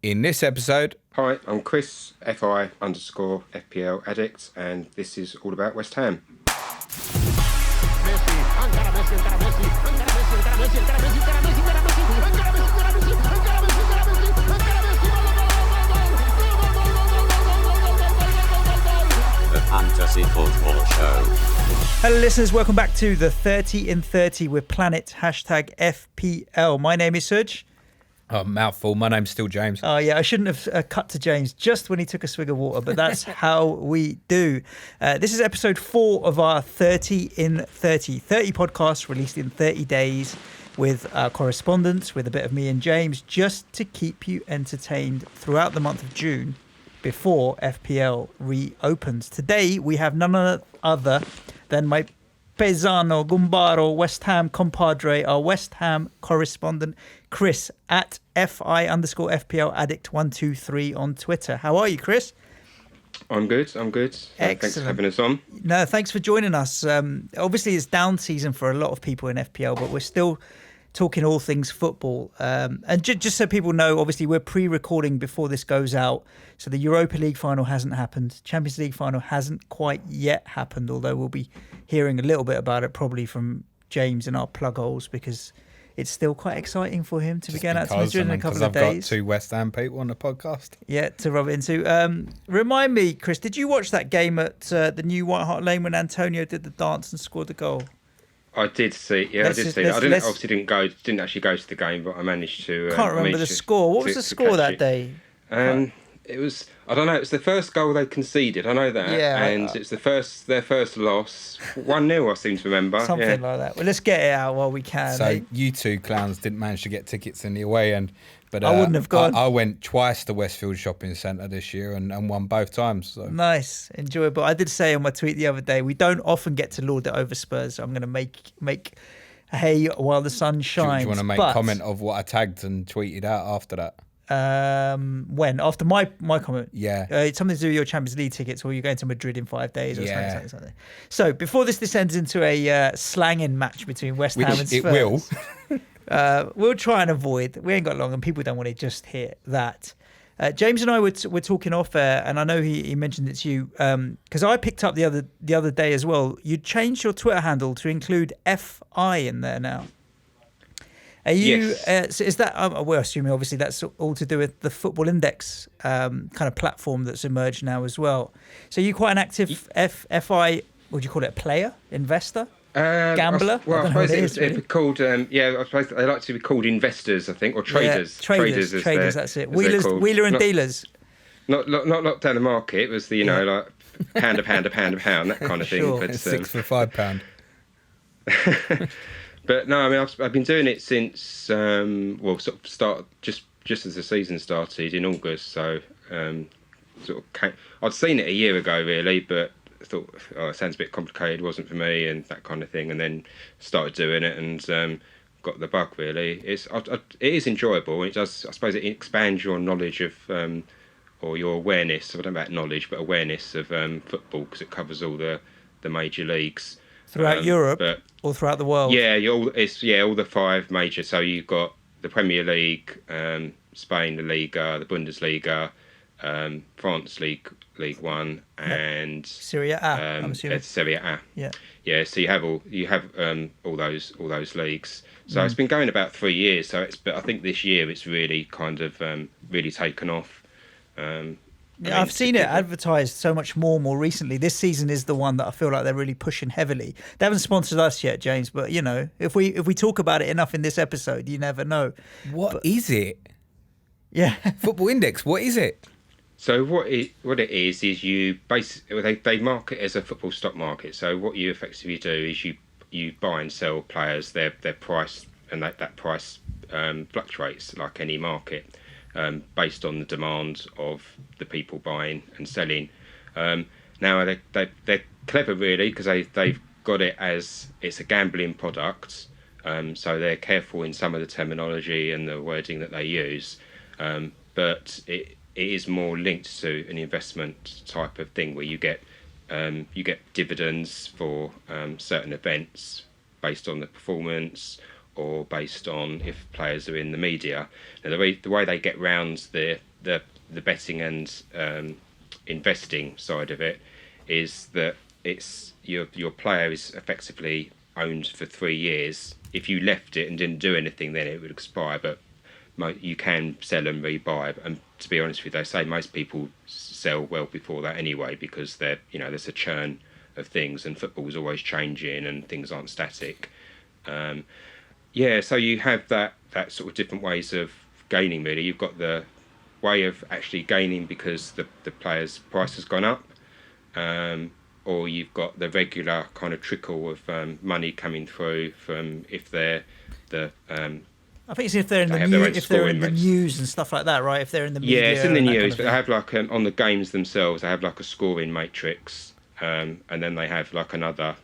In this episode... Hi, I'm Chris, FI_FPL addict, and this is all about West Ham. The Fantasy Football Show. Hello listeners, welcome back to the 30 in 30 with Planet #FPL. My name is Suj. Oh, mouthful. My name's still James. Oh yeah, I shouldn't have cut to James just when he took a swig of water, but that's how we do. This is episode 4 of our 30 in 30 podcasts released in 30 days with correspondence, with a bit of me and James, just to keep you entertained throughout the month of June before FPL reopens. Today we have none other than my Pesano, Gumbaro, West Ham compadre, our West Ham correspondent, Chris, at FI_FPL addict123 on Twitter. How are you, Chris? I'm good. Excellent. Thanks for having us on. No, thanks for joining us. Obviously, it's down season for a lot of people in FPL, but we're still talking all things football. And just so people know, obviously, we're pre-recording before this goes out. So the Europa League final hasn't happened. Champions League final hasn't quite yet happened, although we'll be hearing a little bit about it probably from James in our plug holes, because it's still quite exciting for him to be going out to Madrid in a couple of days. I've got 2 West Ham people on the podcast. Yeah, to rub it into. Remind me, Chris, did you watch that game at the new White Hart Lane when Antonio did the dance and scored the goal? I did see. Yeah, I did see that. I didn't actually go to the game, but I managed to. Can't remember the score. What was the score that day? It was. I don't know. It was the first goal they conceded. I know that. Yeah. And it's their first loss. 1-0, I seem to remember. Something like that. Well, let's get it out while we can. So you two clowns didn't manage to get tickets in the away end. But I wouldn't have gone. I went twice to Westfield Shopping Centre this year and won both times. So. Nice, enjoyable. I did say on my tweet the other day, we don't often get to lord it over Spurs, so I'm going to make hay while the sun shines. Do you want to make a comment of what I tagged and tweeted out after that? When? After my comment? Yeah. It's something to do with your Champions League tickets, or you're going to Madrid in 5 days or something. So before this descends into a slanging match between West Ham and Spurs. It will. We'll try and avoid. We ain't got long, and people don't want to just hear that. James and I were talking off air, and I know he mentioned it to you because I picked up the other day as well. You changed your Twitter handle to include FI in there now. Are you? Yes. So is that? We're assuming obviously that's all to do with the Football Index kind of platform that's emerged now as well. So you quite an active FI? Would you call it a player, investor? Gambler? I suppose it'd be called. I suppose they like to be called investors, I think, or traders. Yeah, traders. That's it. Wheeler and dealers. Not locked down the market. It was the like pound a pound, that kind of thing. Sure. But, 6 for £5. But no, I mean I've been doing it since sort of start just as the season started in August. So I'd seen it a year ago really, but I thought, it sounds a bit complicated, wasn't for me, and that kind of thing. And then started doing it and got the bug. Really, it is enjoyable. It does. I suppose it expands your knowledge of or your awareness. I don't know about knowledge, but awareness of football, because it covers all the major leagues throughout Europe or throughout the world. Yeah, all the 5 major. So you've got the Premier League, Spain, the Liga, the Bundesliga, France League 1, and Serie A. I'm assuming. Serie A. Yeah. So you have all those leagues. So it's been going about 3 years. But I think this year it's really kind of really taken off. I've seen it advertised so much more recently. This season is the one that I feel like they're really pushing heavily. They haven't sponsored us yet, James, but if we talk about it enough in this episode, you never know. What is it? Yeah. Football Index, what is it? So what it is you basically they market it as a football stock market. So what you effectively do is you buy and sell players, their price, and that price fluctuates like any market. Based on the demand of the people buying and selling. Now they're clever really, because they've got it as it's a gambling product, so they're careful in some of the terminology and the wording that they use, but it is more linked to an investment type of thing where you get dividends for certain events based on the performance or based on if players are in the media. Now, the way they get round the the betting and investing side of it is that it's your player is effectively owned for 3 years. If you left it and didn't do anything, then it would expire. But you can sell and rebuy. And to be honest with you, they say most people sell well before that anyway, because there's a churn of things, and football's always changing and things aren't static. So you have that sort of different ways of gaining. Really, you've got the way of actually gaining because the player's price has gone up, or you've got the regular kind of trickle of money coming through from if they're the I think it's if they're in they the have their own if they're in the scoring news and stuff like that, right? If they're in the media. Yeah, it's in the and that news, kind of but thing. they have like on the games themselves, they have like a scoring matrix, and then they have like another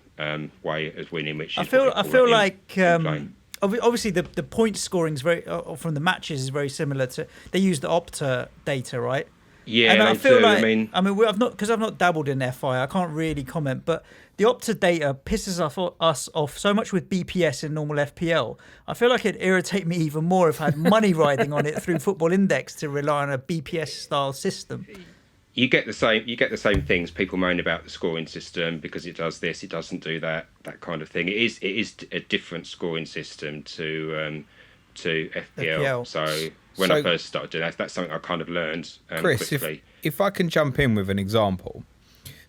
way of winning, which is I what they feel call like in-play. obviously the point scoring is very from the matches is very similar to they use the Opta data, right? Yeah, and they I feel do. like I've not dabbled in FI. I can't really comment, but the Opta data pisses us off so much with BPS in normal FPL. I feel like it'd irritate me even more if I had money riding on it through Football Index to rely on a BPS style system. You get the same things. People moan about the scoring system because it does this, it doesn't do that kind of thing. It is a different scoring system to FPL. So when I first started doing that, that's something I kind of learned Chris, quickly. if I can jump in with an example.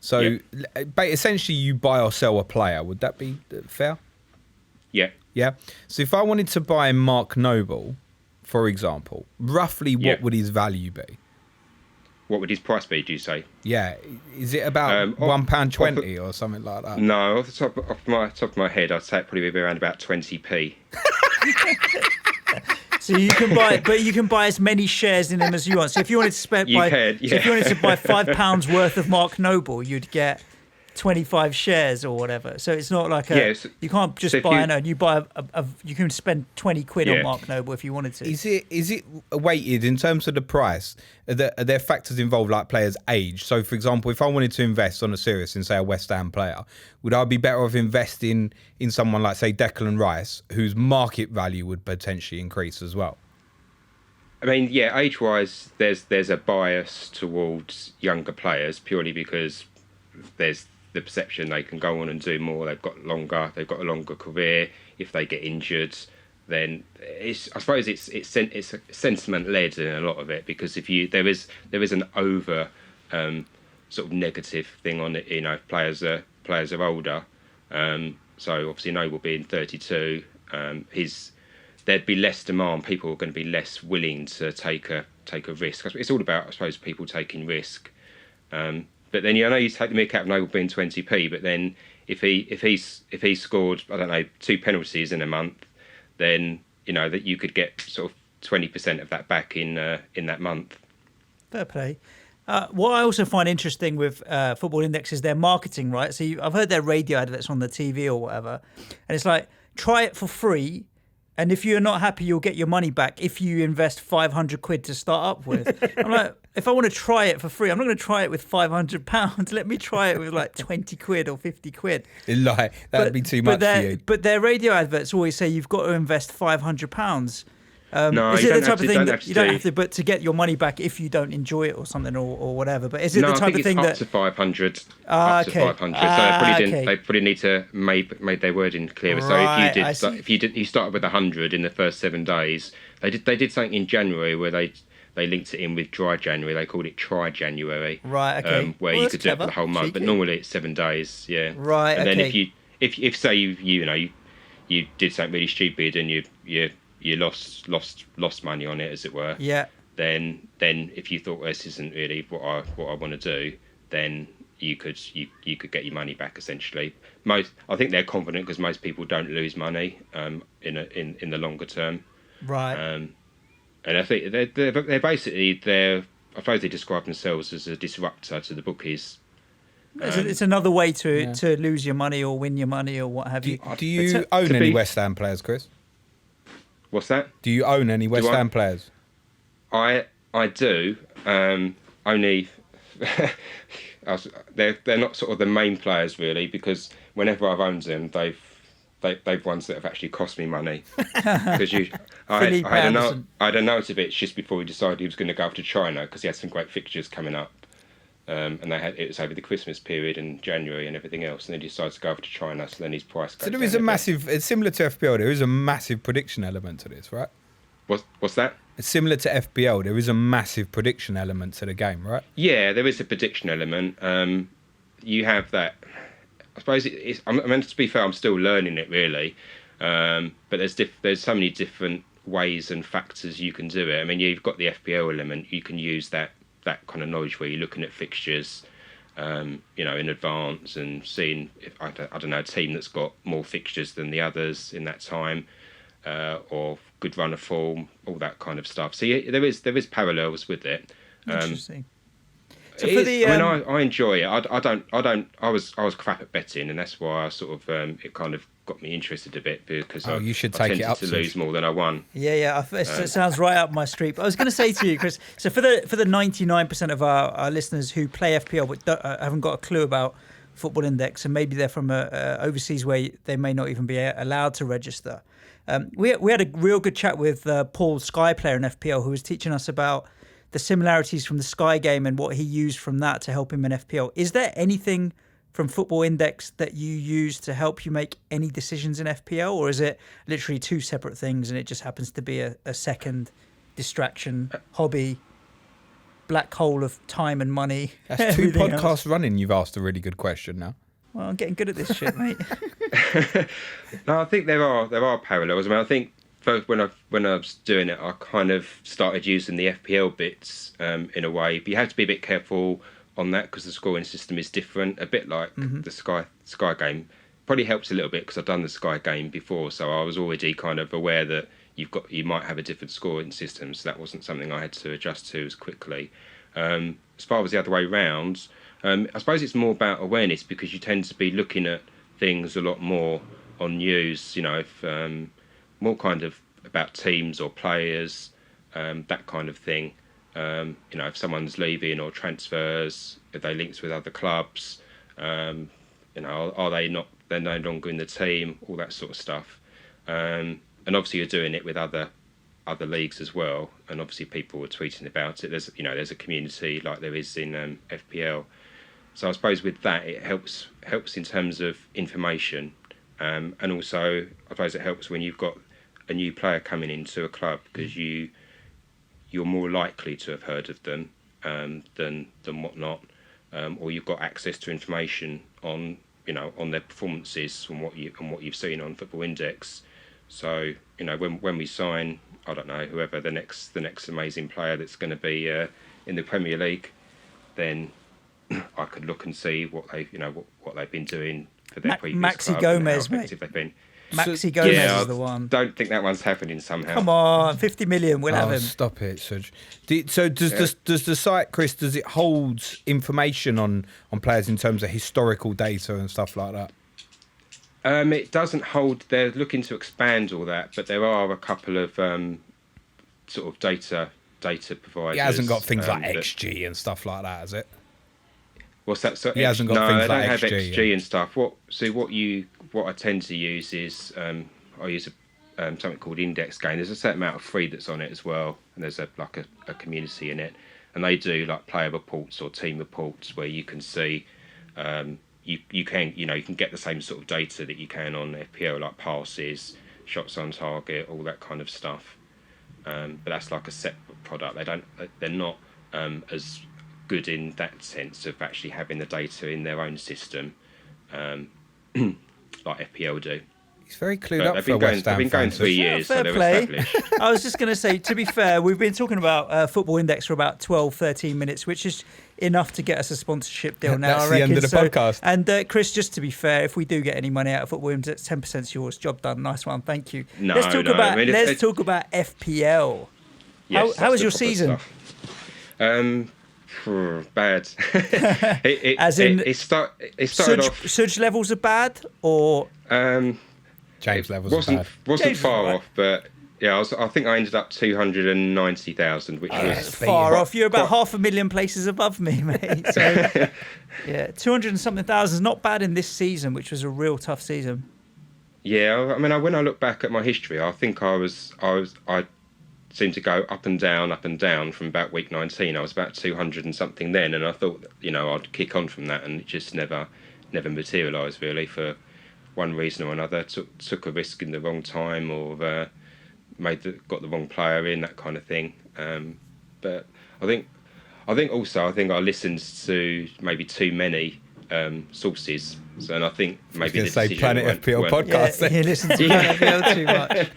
So essentially you buy or sell a player. Would that be fair? Yeah. Yeah. So if I wanted to buy Mark Noble, for example, roughly what would his value be? What would his price be, do you say? Yeah. Is it about £1.20 or something like that? No, off the top of my head, I'd say it'd probably be around about 20p. So you can buy as many shares in him as you want. So if you wanted to spend, You so can, if you wanted to buy £5 worth of Mark Noble, you'd get 25 shares or whatever. So it's not like you can't just buy you buy you can spend 20 quid on Mark Noble if you wanted to. Is it weighted in terms of the price? Are there factors involved like players' age? So for example, if I wanted to invest on a serious in say a West Ham player, would I be better off investing in someone like say Declan Rice, whose market value would potentially increase as well? I mean, yeah, age-wise, there's a bias towards younger players purely because there's the perception they can go on and do more. They've got a longer career. If they get injured, then I suppose it's sentiment led in a lot of it, because if there is an over sort of negative thing on it. If players are older. So obviously Noble being 32, there'd be less demand. People are going to be less willing to take a risk. It's all about, I suppose, people taking risk. But then you take the mick out of Noble being 20p. But then if he scored, I don't know, 2 penalties in a month, then that you could get sort of 20% of that back in that month. Fair play. What I also find interesting with Football Index is their marketing, right? So I've heard their radio adverts on the TV or whatever, and it's like, try it for free, and if you're not happy, you'll get your money back if you invest 500 quid to start up with. I'm like, if I want to try it for free, I'm not going to try it with £500. Let me try it with like 20 quid or 50 quid. That'd be too much for you. But their radio adverts always say you've got to invest £500. No, is you it the don't type have of to- thing don't that have to you don't do- have to, but to get your money back if you don't enjoy it or something or whatever? But is it No, the type I think of thing it's that up to 500. Ah, up okay. to 500. So they probably need to made their wording clearer. Right, I So see. if you started with 100 in the first 7 days, they did something in January where they linked it in with dry January. They called it try January. Right, okay. Where Well, you that's could do it for clever. the whole month, but Cheeky. normally it's 7 days. Yeah. Right, And then okay. if say you did something really stupid and you lost money on it, as it were. Yeah. Then if you thought this isn't really what I want to do, then you could get your money back essentially. I think they're confident because most people don't lose money in the longer term. Right. And I think they're basically I suppose they describe themselves as a disruptor to the bookies. It's another way to lose your money or win your money or what have you. Do you own any West Ham players, Chris? What's that? Do you own any West Ham players? I do. Only they're not sort of the main players really, because whenever I've owned them, they've ones that have actually cost me money. Because Philly Anderson. I had a note of it just before he decided he was going to go off to China because he had some great fixtures coming up. And it was over the Christmas period in January and everything else, and then he decided to go over to China. So then his price goes So there down is a bit. massive. It's similar to FPL. There is a massive prediction element to this, right? What's that? It's similar to FPL. There is a massive prediction element to the game, right? Yeah, there is a prediction element. You have that. I suppose I mean, to be fair, I'm still learning it really, but there's so many different ways and factors you can do it. I mean, you've got the FPL element. You can use that kind of knowledge where you're looking at fixtures, in advance and seeing if I don't know, a team that's got more fixtures than the others in that time, or good run of form, all that kind of stuff. So yeah, there is parallels with it. Interesting. So I enjoy it. I was crap at betting, and that's why I sort of it kind of got me interested a bit because you should I take it tended up to lose more than I won. Yeah. It sounds right up my street. But I was going to say to you, Chris. So for the 99% of our listeners who play FPL but haven't got a clue about Football Index, and maybe they're from overseas where they may not even be allowed to register. We had a real good chat with Paul, Sky player in FPL, who was teaching us about the similarities from the Sky game and what he used from that to help him in FPL. Is there anything from Football Index that you use to help you make any decisions in FPL, or is it literally two separate things and it just happens to be a second distraction, hobby, black hole of time and money? That's 2 podcasts running. You've asked a really good question now. Well, I'm getting good at this shit, mate. No, I think there are parallels. I mean, I think first when I was doing it, I kind of started using the FPL bits in a way, but you have to be a bit careful on that because the scoring system is different, a bit like the Sky game. Probably helps a little bit because I've done the Sky game before, so I was already kind of aware that you might have a different scoring system, so that wasn't something I had to adjust to as quickly. As far as the other way round, I suppose it's more about awareness because you tend to be looking at things a lot more on news, if more kind of about teams or players, that kind of thing. If someone's leaving or transfers, if they linked with other clubs, are they not? They're no longer in the team, all that sort of stuff. And obviously you're doing it with other leagues as well. And obviously people were tweeting about it. There's a community like there is in FPL. So I suppose with that it helps in terms of information, and also I suppose it helps when you've got a new player coming into a club because you're more likely to have heard of them than whatnot, or you've got access to information on their performances from what you've seen on Football Index. So when we sign, I don't know, whoever the next amazing player that's going to be in the Premier League, then I could look and see what they've been doing for their previous Maxi club Gomez, and how effective they've been. Maxi Gomez is the one. Don't think that one's happening somehow. Come on, 50 million, we'll have him. Stop it, Suj. So does the site, Chris, does it hold information on players in terms of historical data and stuff like that? It doesn't hold. They're looking to expand all that, but there are a couple of sort of data providers. It hasn't got things like XG and stuff like that, has it? What's that? So he hasn't got things like have XG, XG and stuff. What I tend to use is I use something called Index Game. There's a certain amount of free that's on it as well, and there's a community in it, and they do like player reports or team reports where you can see you can get the same sort of data that you can on FPL, like passes, shots on target, all that kind of stuff. But that's like a separate product. They're not as good in that sense of actually having the data in their own system, like FPL do. He's very clued up for West Ham. They've been going 3 years, so they're established. I was just going to say, to be fair, we've been talking about Football Index for about 12, 13 minutes, which is enough to get us a sponsorship deal now, That's I reckon. the end of the podcast. And Chris, just to be fair, if we do get any money out of Football Index, 10%'s yours. Job done. Nice one. Thank you. Let's talk about FPL. Yes, how was your season? Bad. It started off. Suj levels are bad, or James levels are bad. Wasn't far off, but yeah, I think I ended up 290,000, which was far off. You're about 500,000 places above me, mate. So yeah, 200 and something thousand is not bad in this season, which was a real tough season. Yeah, I mean, when I look back at my history, I think I seemed to go up and down from about week 19. I was about 200 and something then, and I thought, I'd kick on from that, and it just never materialised really for one reason or another. Took a risk in the wrong time, or got the wrong player in, that kind of thing. But I think I listened to maybe too many sources. So, and I think maybe the say Planet FPL podcast. Yeah, you listen to Planet FPL too much.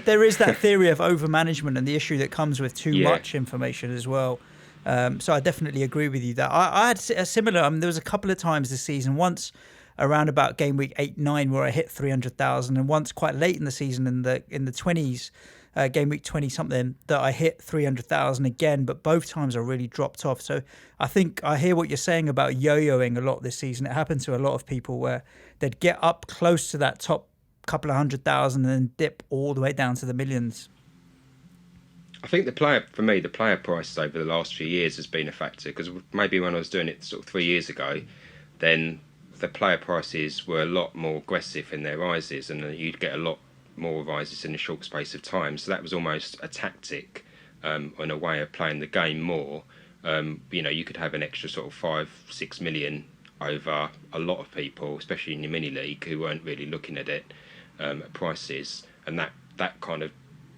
There is that theory of over-management and the issue that comes with too much information as well. So I definitely agree with you that I had a similar. There was a couple of times this season. Once around about game week 8-9 where I hit 300,000, and once quite late in the season in the 20s. Game week 20 something that I hit 300,000 again, but both times I really dropped off. So I think I hear what you're saying about yo-yoing a lot this season. It happened to a lot of people where they'd get up close to that top couple of 100,000 and then dip all the way down to the millions. I think the player price over the last few years has been a factor, because maybe when I was doing it sort of 3 years ago, then the player prices were a lot more aggressive in their rises, and you'd get a lot more rises in a short space of time. So that was almost a tactic and a way of playing the game more. You could have an extra sort of 5-6 million over a lot of people, especially in your mini league, who weren't really looking at it at prices, and that kind of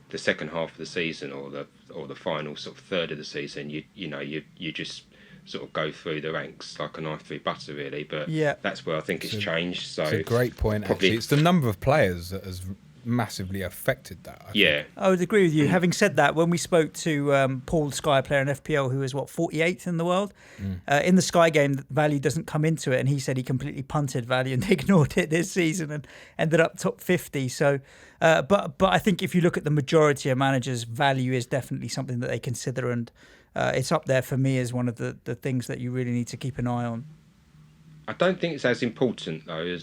the second half of the season or the final sort of third of the season, you just sort of go through the ranks like a knife through butter, really. But that's where I think it's changed. So it's a great point. Actually, it's the number of players that has massively affected that. I think. I would agree with you. Having said that, when we spoke to Paul Sky, player in FPL, who is 48th in the world, in the Sky game, value doesn't come into it, and he said he completely punted value and ignored it this season and ended up top 50. So, but I think if you look at the majority of managers, value is definitely something that they consider, and it's up there for me as one of the things that you really need to keep an eye on. I don't think it's as important though.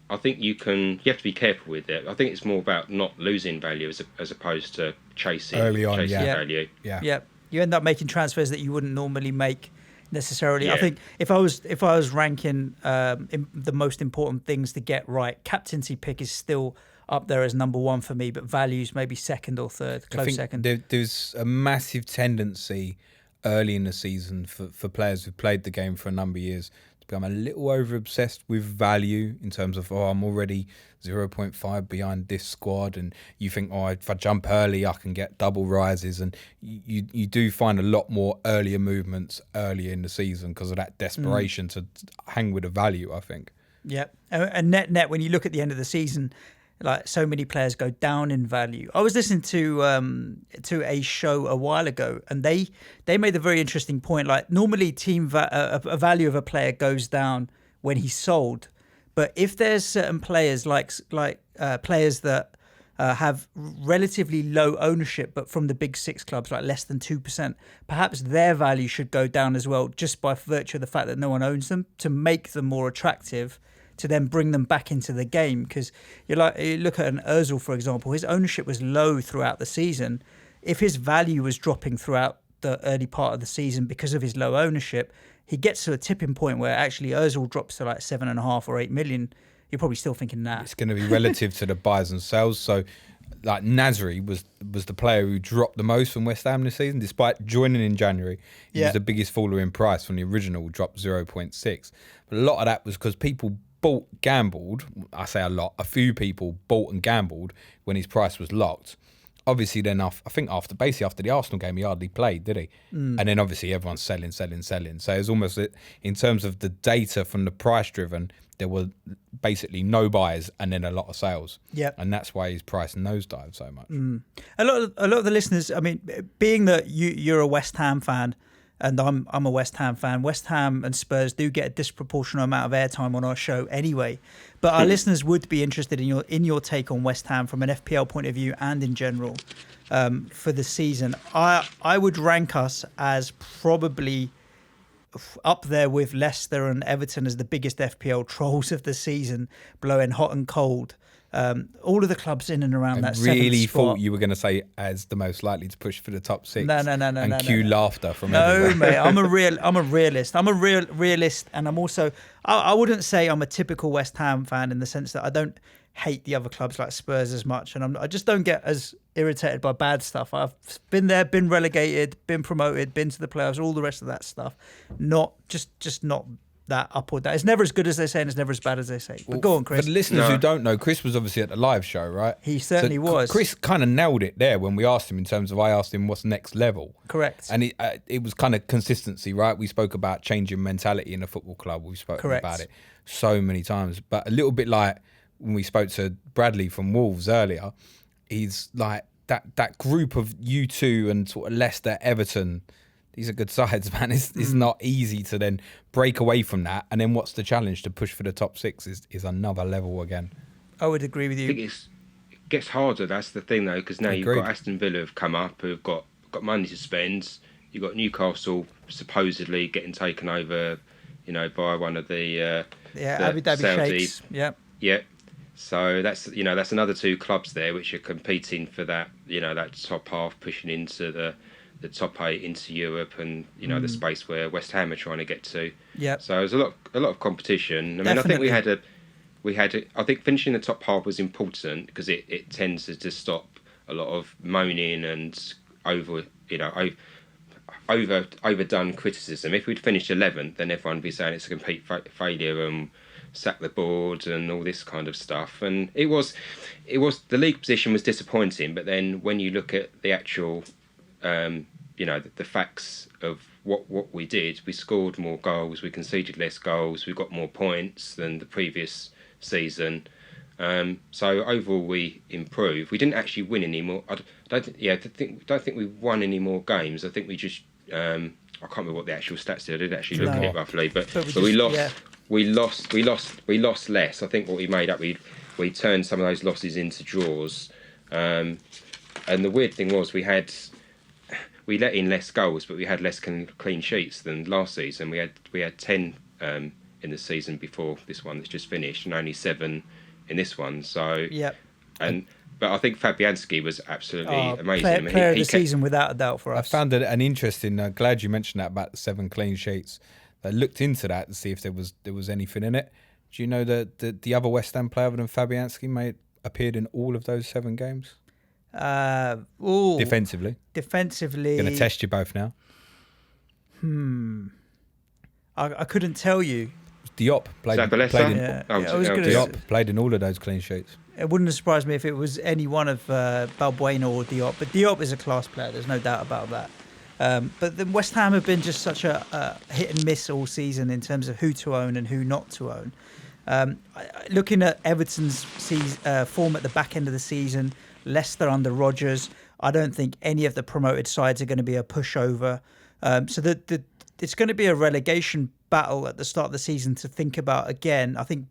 I think you have to be careful with it. I think it's more about not losing value as opposed to chasing value. Yeah. You end up making transfers that you wouldn't normally make necessarily. Yeah. I think if I was ranking the most important things to get right, captaincy pick is still up there as number one for me, but values maybe second or third, close second. There's a massive tendency early in the season for players who've played the game for a number of years to become a little over obsessed with value in terms of, I'm already 0.5 behind this squad, and you think, if I jump early I can get double rises, and you do find a lot more earlier movements earlier in the season because of that desperation to hang with the value, I think. Yeah, and net when you look at the end of the season, like so many players go down in value. I was listening to a show a while ago, and they made a very interesting point. Like normally, a value of a player goes down when he's sold, but if there's certain players like players that have relatively low ownership, but from the big six clubs, like less than 2%, perhaps their value should go down as well, just by virtue of the fact that no one owns them, to make them more attractive, to then bring them back into the game. Because you look at an Ozil, for example, his ownership was low throughout the season. If his value was dropping throughout the early part of the season because of his low ownership, he gets to a tipping point where actually Ozil drops to like 7.5 or 8 million. You're probably still thinking that. It's going to be relative to the buys and sells. So like Nasri was the player who dropped the most from West Ham this season, despite joining in January. He was the biggest faller in price from the original, dropped 0.6. But a lot of that was because people gambled. I say a lot. A few people bought and gambled when his price was locked. Obviously, then I think after the Arsenal game, he hardly played, did he? And then obviously everyone's selling. So it's almost, in terms of the data from the price driven, there were basically no buys and then a lot of sales. Yeah, and that's why his price nosedived so much. A lot of the listeners, I mean, being that you're a West Ham fan, and I'm a West Ham fan. West Ham and Spurs do get a disproportionate amount of airtime on our show anyway. But our listeners would be interested in your take on West Ham from an FPL point of view and in general for the season. I would rank us as probably up there with Leicester and Everton as the biggest FPL trolls of the season, blowing hot and cold All of the clubs in and around that seventh really spot. thought you were going to say as the most likely to push for the top 6. No, and cue laughter from No, everywhere. mate. I'm a realist. I'm a realist, and I'm also. I wouldn't say I'm a typical West Ham fan in the sense that I don't hate the other clubs like Spurs as much, and I just don't get as irritated by bad stuff. I've been there, been relegated, been promoted, been to the playoffs, all the rest of that stuff. Not just not that up or down. It's never as good as they say, and it's never as bad as they say. But go on, Chris. For the listeners who don't know, Chris was obviously at the live show, right? He certainly was. Chris kind of nailed it there when we asked him in terms of, I asked him what's next level. Correct. And it was kind of consistency, right? We spoke about changing mentality in a football club. We've spoken about it so many times. But a little bit like when we spoke to Bradley from Wolves earlier, he's like that group of U2 and sort of Leicester, Everton, these are good sides, man. It's not easy to then break away from that. And then what's the challenge? To push for the top 6 is another level again. I would agree with you. I think it gets harder. That's the thing, though, because now you've got Aston Villa have come up, who've got money to spend. You've got Newcastle supposedly getting taken over, by one of the Abu Dhabi Saudi. Sheikhs. Yeah. Yeah. So that's another 2 clubs there which are competing for that that top half, pushing into the top 8 into Europe, and the space where West Ham are trying to get to. Yeah. So there's a lot of competition. I mean, Definitely. I think I think finishing the top half was important because it tends to just stop a lot of moaning and overdone criticism. If we'd finished 11th, then everyone would be saying it's a complete failure and sack the board and all this kind of stuff. And it was the league position was disappointing, but then when you look at the actual the facts of what we did, we scored more goals, we conceded less goals, we got more points than the previous season. So overall, we improved. We didn't actually win any more. I don't think we won any more games. I think we just I can't remember what the actual stats did. I did actually look at it roughly, but we lost. Yeah. We lost less. I think what we made up, we turned some of those losses into draws. And the weird thing was we let in less goals, but we had less clean sheets than last season. We had 10 in the season before this one that's just finished, and only 7 in this one. So but I think Fabianski was absolutely amazing. Player of the season without a doubt for us. I found it an interesting. Glad you mentioned that about the 7 clean sheets. I looked into that to see if there was anything in it. Do you know that the other West Ham player other than Fabianski appeared in all of those 7 games? Defensively. Going to test you both now. I couldn't tell you. Diop played in all of those clean sheets. It wouldn't have surprised me if it was any one of Balbuena or Diop. But Diop is a class player. There's no doubt about that. But the West Ham have been just such a hit and miss all season in terms of who to own and who not to own. Looking at Everton's form at the back end of the season, Leicester under Rodgers, I don't think any of the promoted sides are going to be a pushover. So it's going to be a relegation battle at the start of the season to think about again. I think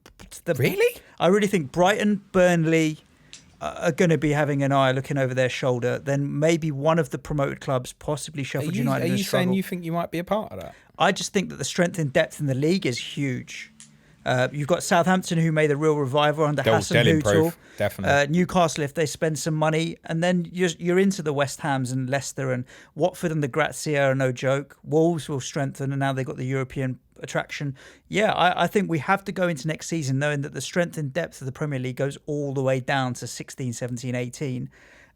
I really think Brighton, Burnley are going to be having an eye looking over their shoulder. Then maybe one of the promoted clubs, possibly Sheffield United. Are you saying you think you might be a part of that? I just think that the strength and depth in the league is huge. You've got Southampton, who made a real revival under Hassan Hutel. Definitely. Newcastle, if they spend some money, and then you're into the West Hams and Leicester, and Watford and the Grazia are no joke. Wolves will strengthen, and now they've got the European attraction. Yeah, I think we have to go into next season knowing that the strength and depth of the Premier League goes all the way down to 16, 17, 18,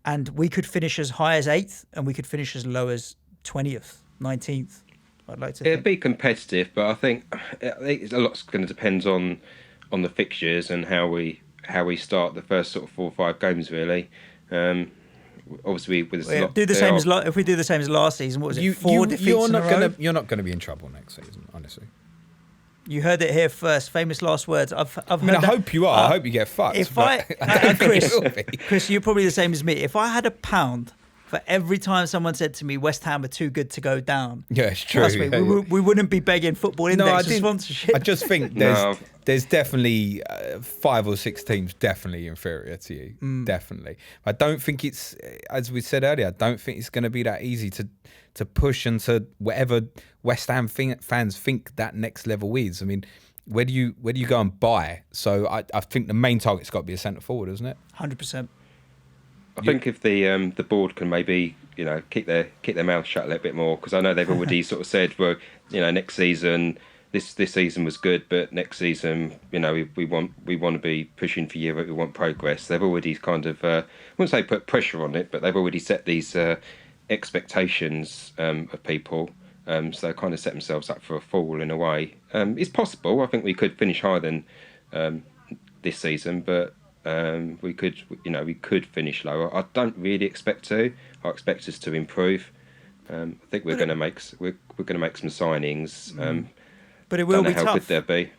and we could finish as high as 8th, and we could finish as low as 20th, 19th. I'd like to. It'd be competitive, but I think a lot's going to depend on the fixtures and how we start the first sort of 4 or 5 games. Really, obviously with if we do the same as last season, what was it? 4 defeats in a row? You're not going to be in trouble next season, honestly. You heard it here first. Famous last words. I've heard. I hope you are. I hope you get fucked. Chris, you're probably the same as me. If I had £1 for every time someone said to me, West Ham are too good to go down. Yeah, it's true. Trust me, we wouldn't be begging Football Index for sponsorship. I just think there's definitely 5 or 6 teams definitely inferior to you. Definitely. I don't think it's, as we said earlier, I don't think it's going to be that easy to push into whatever West Ham fans think that next level is. I mean, where do you go and buy? So I think the main target's got to be a centre forward, isn't it? 100%. I think if the board can maybe keep their mouth shut a little bit more, because I know they've already sort of said, well, next season, this season was good, but next season, we want to be pushing for Europe, we want progress. They've already kind of I wouldn't say put pressure on it, but they've already set these expectations of people. So they kind of set themselves up for a fall in a way. It's possible. I think we could finish higher than this season, but we could finish lower. I don't really expect to. I expect us to improve. I think we're going to make some signings. But it will be how tough. Good they'll be.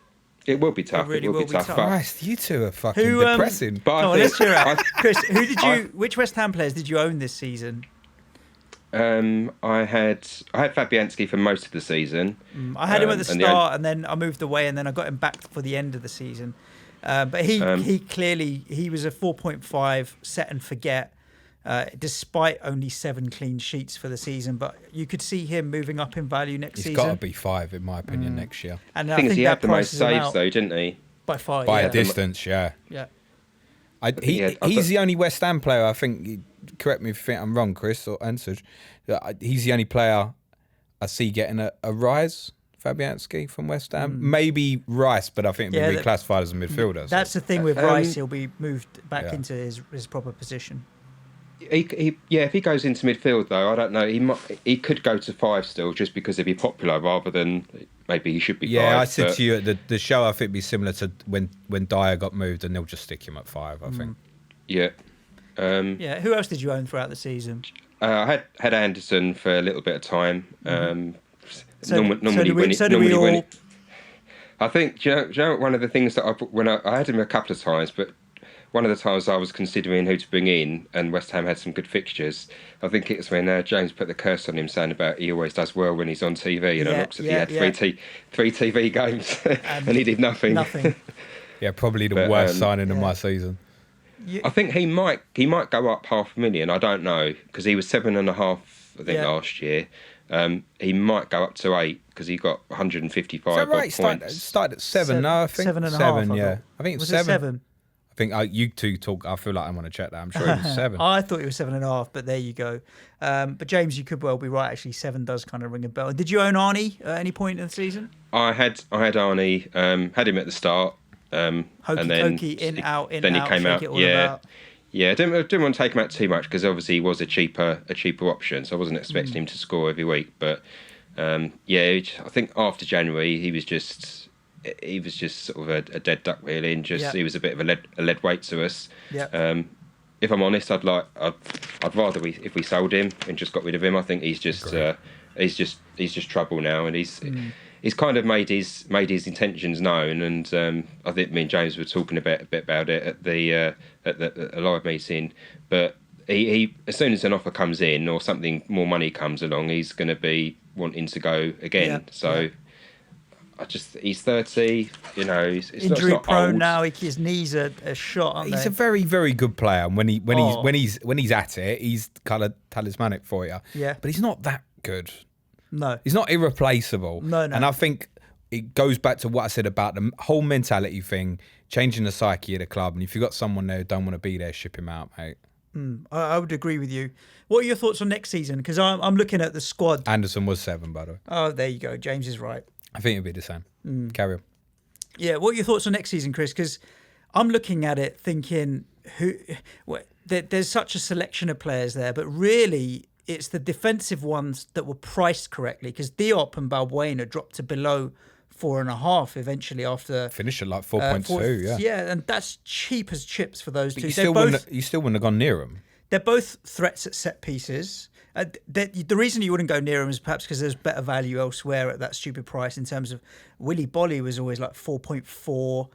It will be tough. It will be tough. Christ, you two are fucking depressing. But Come on, let's cheer out. Chris, which West Ham players did you own this season? I had Fabianski for most of the season. I had him at the start, and then I moved away, and then I got him back for the end of the season. But he was a 4.5 set and forget, despite only 7 clean sheets for the season. But you could see him moving up in value next season. He's got to be 5, in my opinion, next year. And I think he had the most saves, though, didn't he? By far, by a distance, yeah. Yeah. He's the only West Ham player, I think, correct me if you think I'm wrong, Chris or Suj, he's the only player I see getting a rise, Fabianski, from West Ham. Maybe Rice, but I think he'll be reclassified as a midfielder. That's the thing with Rice, he'll be moved back into his proper position. If he goes into midfield, though, I don't know. He could go to 5 still, just because he'd be popular, rather than maybe he should be 5. Yeah, I said to you at the show, I think it'd be similar to when Dyer got moved, and they'll just stick him at 5. I think. Yeah. Who else did you own throughout the season? I had Anderson for a little bit of time. So do we all. I think, do you know one of the things that I had him a couple of times, but one of the times I was considering who to bring in, and West Ham had some good fixtures. I think it was when James put the curse on him, saying about he always does well when he's on TV, and I looked at he had 3 TV games and he did nothing. Yeah, probably the worst signing of my season. I think he might go up $500,000. I don't know, because he was 7.5, I think, last year. He might go up to 8 because he got 155 Is that right? points. Started at 7. No, I think 7.5. 7. Yeah, I think it was 7. I think you two talk. I feel like I want to check that. I'm sure it was 7. I thought it was 7.5, but there you go. But James, you could well be right. Actually, 7 does kind of ring a bell. Did you own Arnie at any point in the season? I had Arnie. Had him at the start. And then hokey, in out. He came out. Yeah. I didn't want to take him out too much, because obviously he was a cheaper option, so I wasn't expecting him to score every week. But I think after January he was just sort of a dead duck, really, and he was a bit of a lead weight to us. Yeah. If I'm honest, I'd rather if we sold him and just got rid of him. I think he's just trouble now, and he's kind of made his intentions known, and I think me and James were talking a bit about it at the live meeting. But he as soon as an offer comes in or something more money comes along, he's going to be wanting to go again. He's 30, he's injury not prone old. now. His knees are shot. Aren't He's they? a very, very good player, and when he's at it, he's kind of talismanic for you. Yeah, but he's not that good. No, he's not irreplaceable. No. And I think it goes back to what I said about the whole mentality thing, changing the psyche of the club. And if you've got someone there who don't want to be there, ship him out, mate. I would agree with you. What are your thoughts on next season? Because I'm looking at the squad. Anderson was 7, by the way. Oh, there you go. James is right. I think it'll be the same. Carry on. Yeah, what are your thoughts on next season, Chris? Because I'm looking at it thinking, there's such a selection of players there, but really it's the defensive ones that were priced correctly, because Diop and Balbuena dropped to below 4.5 eventually after finished at like 4.2. Yeah, and that's cheap as chips for those two. You still wouldn't have gone near them. They're both threats at set pieces. The reason you wouldn't go near them is perhaps because there's better value elsewhere at that stupid price. In terms of Willy Bolly was always like 4.4.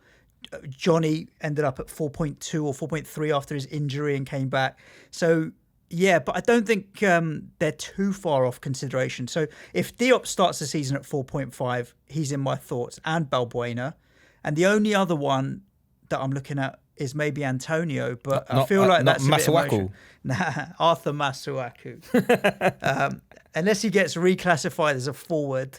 Johnny ended up at 4.2 or 4.3 after his injury and came back. So yeah, but I don't think they're too far off consideration. So if Diop starts the season at 4.5, he's in my thoughts, and Balbuena. And the only other one that I'm looking at is maybe Antonio, but I feel like that's a bit emotional. Nah, Arthur Masuaku. Unless he gets reclassified as a forward,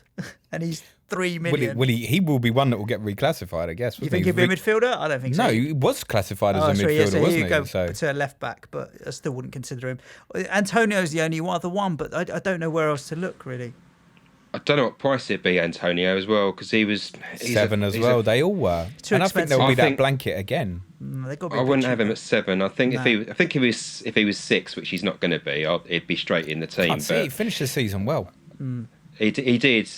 and he's 3 million. He will be one that will get reclassified, I guess. You think he'll be a midfielder? I don't think so. No, he was classified as a sorry, midfielder, so wasn't go he? So to left back, but I still wouldn't consider him. Antonio's the only other one, but I don't know where else to look, really. I don't know what price it'd be, Antonio, as well, because he's 7 as well. They all were. Too and expensive. I think there'll be I think- that blanket again. They got to be I a bit wouldn't have him cheaper. at 7. I think No. if he was 6, which he's not going to be, he'd be straight in the team. Can't see, he But finished the season well. he did.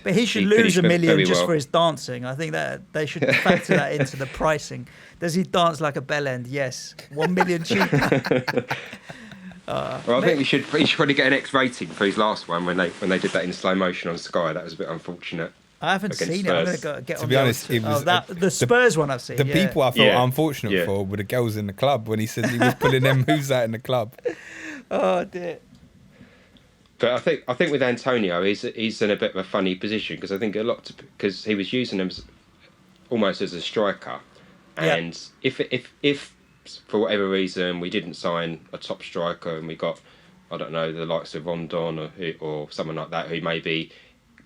But he should lose finished $1 million very just well. for his dancing. I think that they should factor that into the pricing. Does he dance like a bell end? Yes. 1 million cheaper. Well, I think he should probably get an X rating for his last one when they did that in slow motion on Sky. That was a bit unfortunate. I haven't Against seen it. I'm going Spurs. to get To on be the honest, old- it was the Spurs one I've seen. The yeah. people I felt Yeah. unfortunate Yeah. for were the girls in the club when he said he was pulling them moves out in the club. Oh dear. But I think with Antonio, he's in a bit of a funny position because I think because he was using him almost as a striker, Yeah. and if for whatever reason we didn't sign a top striker and we got, I don't know, the likes of Rondon or someone like that who maybe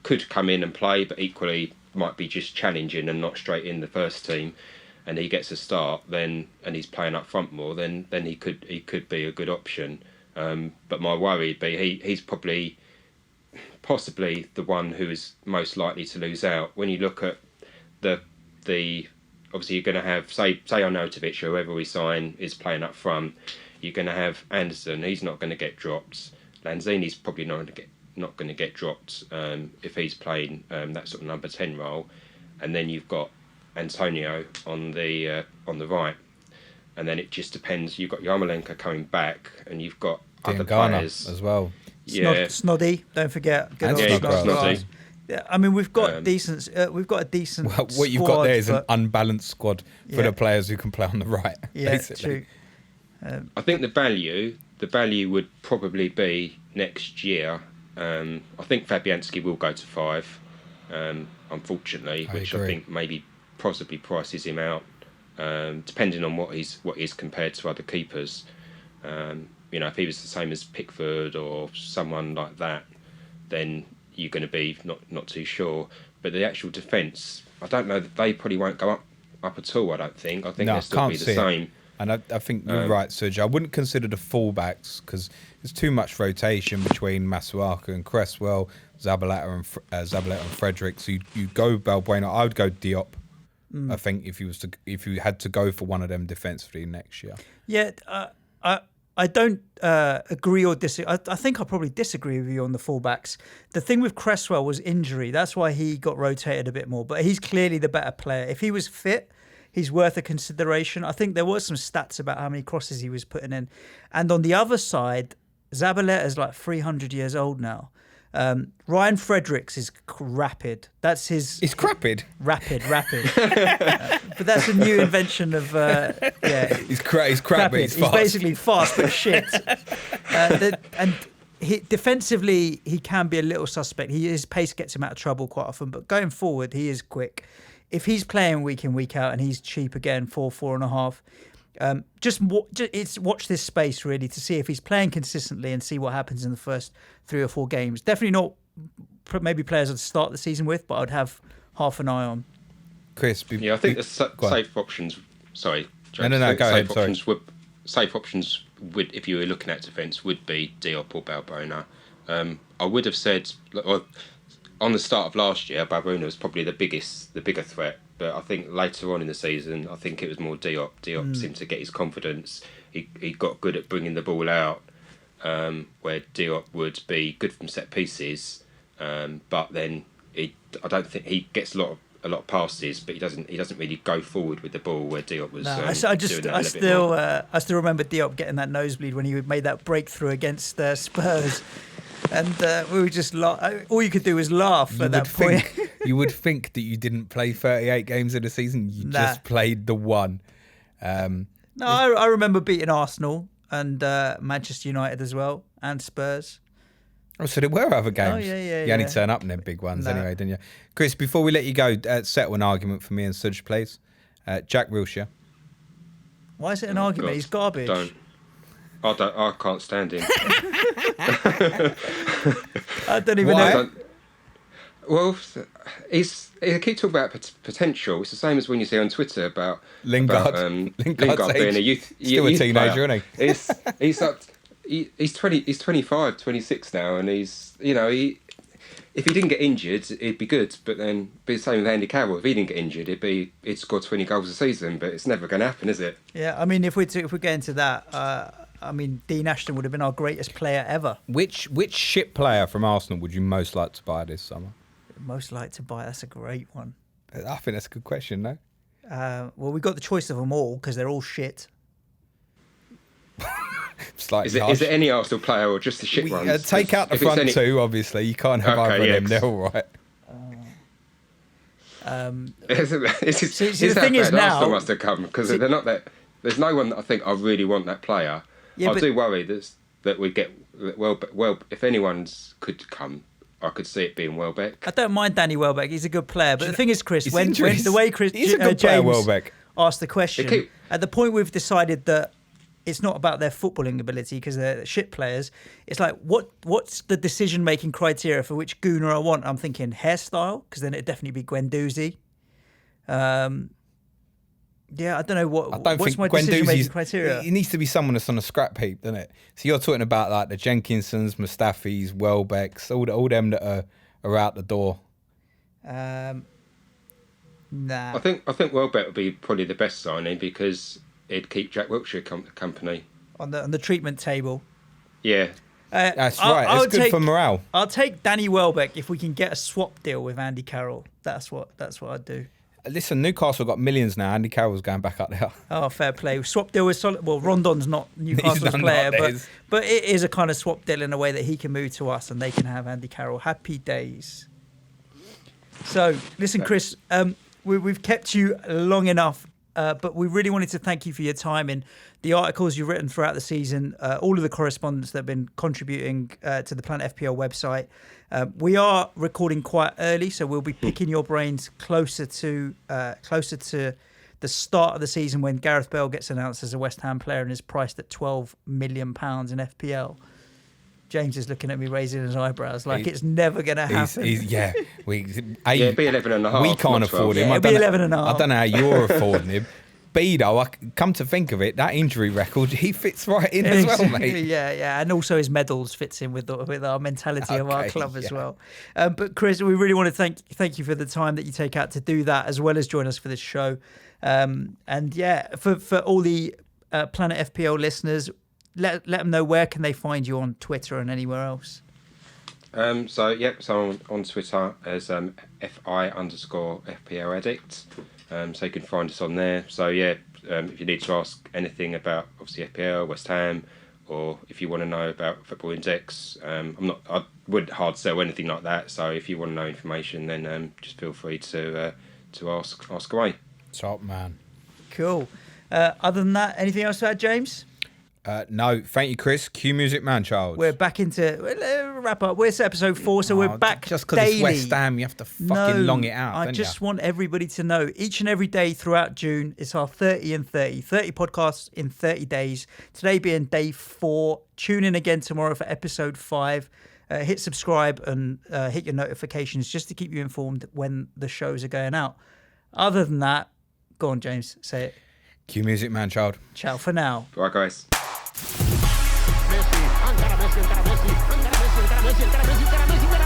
could come in and play, but equally might be just challenging and not straight in the first team, and he gets a start, and he's playing up front more, then he could be a good option. But my worry would be he's possibly the one who is most likely to lose out. When you look at the obviously you're going to have say Arnautovic or whoever we sign is playing up front. You're going to have Anderson. He's not going to get dropped. Lanzini's probably not going to get dropped if he's playing that sort of number 10 role. And then you've got Antonio on the right. And then it just depends. You've got Yarmolenko coming back, and you've got other Ghana players as well. Yeah, Snoddy, don't forget. Good And old yeah, you've got Snodgrass. Snoddy. Yeah, I mean we've got decent. We've got a decent. Well, what you've got squad, there is an but- unbalanced squad for Yeah. the players who can play on the right. Yeah, basically. true. I think the value would probably be next year. I think Fabianski will go to 5, unfortunately, which I agree. think maybe possibly prices him out, depending on what he's compared to other keepers. If he was the same as Pickford or someone like that, then you're going to be not too sure. But the actual defence, I don't know, they probably won't go up at all. I don't think. I think No, they'll still can't be the see it. same. And I think you're right, Suj. I wouldn't consider the fullbacks because there's too much rotation between Masuaku and Cresswell, Zabaleta and Frederick. So you go Balbuena. I would go Diop. I think if you had to go for one of them defensively next year. Yeah, I don't agree or disagree. I think I probably disagree with you on the fullbacks. The thing with Cresswell was injury. That's why he got rotated a bit more. But he's clearly the better player. If he was fit, he's worth a consideration. I think there was some stats about how many crosses he was putting in. And on the other side, Zabaleta is like 300 years old now. Ryan Fredericks is rapid. That's his... It's crapid. Rapid. But that's a new invention of... He's crap, but he's He's fast. basically fast but shit. Defensively, he can be a little suspect. His pace gets him out of trouble quite often, but going forward, he is quick. If he's playing week in, week out, and he's cheap again, 4.5, watch this space really to see if he's playing consistently and see what happens in the first 3 or 4 games. Definitely not maybe players I'd start the season with, but I'd have half an eye on. Chris, Yeah, I think the go on. safe options. Sorry, James, No, I think go ahead, safe options would, if you were looking at defence, would be Diop or Balbuena. I would have said on the start of last year, Balbuena was probably the bigger threat. But I think later on in the season, I think it was more Diop. Diop seemed to get his confidence. He got good at bringing the ball out, where Diop would be good from set pieces, but then I don't think he gets a lot of passes, but he doesn't really go forward with the ball where Diop was. No, I still remember Diop getting that nosebleed when he made that breakthrough against Spurs, and we were just all you could do was laugh at that point. You would think that you didn't play 38 games in a season. You just played the one. No, I remember beating Arsenal and Manchester United as well, and Spurs. Oh, so there were other games. Oh, yeah. You only turn up in them big ones No. anyway, didn't you? Chris, before we let you go, settle an argument for me and Suj, please. Jack Wilshere. Why is it an argument? God, He's garbage. I can't stand him. I don't even Why? know. Well, he keep talking about potential. It's the same as when you see on Twitter about Lingard. Lingard being a youth Still a teenager, player. isn't he? He's 25, 26 now, and if he didn't get injured, it'd be good. But then, be the same with Andy Carroll. If he didn't get injured, he'd score 20 goals a season. But it's never going to happen, is it? Yeah, I mean, if we get into that, I mean, Dean Ashton would have been our greatest player ever. Which shit player from Arsenal would you most like to buy this summer? Most like to buy. That's a great one. I think that's a good question, no? Well, we got the choice of them all because they're all shit. Is it any Arsenal player or just the shit ones? Take out the front two, obviously. You can't have either of them. They're all right. The thing is now, Arsenal must have come because they're not that. There's no one that I think I really want that player. Yeah, I do worry that we get well. If anyone's could come, I could see it being Welbeck. I don't mind Danny Welbeck. He's a good player. But the thing is, Chris, when he's the way Chris he's a good player, James Welbeck. asked the question, at the point we've decided that it's not about their footballing ability because they're shit players. It's like, what's the decision-making criteria for which Gooner I want? I'm thinking hairstyle, because then it'd definitely be Guendouzi. Yeah, I don't know what's my decision-making criteria. It needs to be someone that's on a scrap heap, doesn't it? So you're talking about like the Jenkinsons, Mustafis, Welbecks, all them that are out the door. Nah. I think Welbeck would be probably the best signing because it'd keep Jack Wilshere company on the treatment table. Yeah, that's right. It's good for morale. I'll take Danny Welbeck if we can get a swap deal with Andy Carroll. That's what I'd do. Listen, Newcastle got millions now. Andy Carroll's going back up there. Oh, fair play. Swap deal with solid. Well, Rondon's not Newcastle's player, but it is a kind of swap deal in a way that he can move to us and they can have Andy Carroll. Happy days. So, listen, Chris, we've kept you long enough, but we really wanted to thank you for your time in the articles you've written throughout the season, all of the correspondents that have been contributing to the Planet FPL website. We are recording quite early, so we'll be picking your brains closer to the start of the season when Gareth Bale gets announced as a West Ham player and is priced at £12 million in FPL. James is looking at me raising his eyebrows like it's never going to happen. It'd be 11.5. We can't afford him. It'd be 11.5. I don't know how you're affording him. B, though, come to think of it, that injury record, he fits right in as well, mate. Yeah, and also his medals fits in with our mentality of our club as well. But Chris, we really want to thank you for the time that you take out to do that, as well as join us for this show. For all the Planet FPL listeners, let them know where can they find you on Twitter and anywhere else. So on Twitter as FI_FPL addict. So you can find us on there. So if you need to ask anything about obviously FPL, West Ham, or if you want to know about Football Index, I wouldn't hard sell anything like that. So if you want to know information, then just feel free to ask away. Top man. Cool. Other than that, anything else to add, James? No, thank you, Chris. Cue music, man, child. We're back into wrap up. We're episode 4, so we're back just because it's West Ham, you have to fucking long it out. I just want everybody to know each and every day throughout June, it's our 30 and 30 podcasts in 30 days. Today being day 4. Tune in again tomorrow for episode 5. Hit subscribe and hit your notifications just to keep you informed when the shows are going out. Other than that, go on, James, say it. Cue music, man, child. Ciao for now. Bye, guys. Messi, ancora Messi, ancora Messi, ancora Messi, ancora Messi, ancora Messi, ancora Messi, ancora Messi.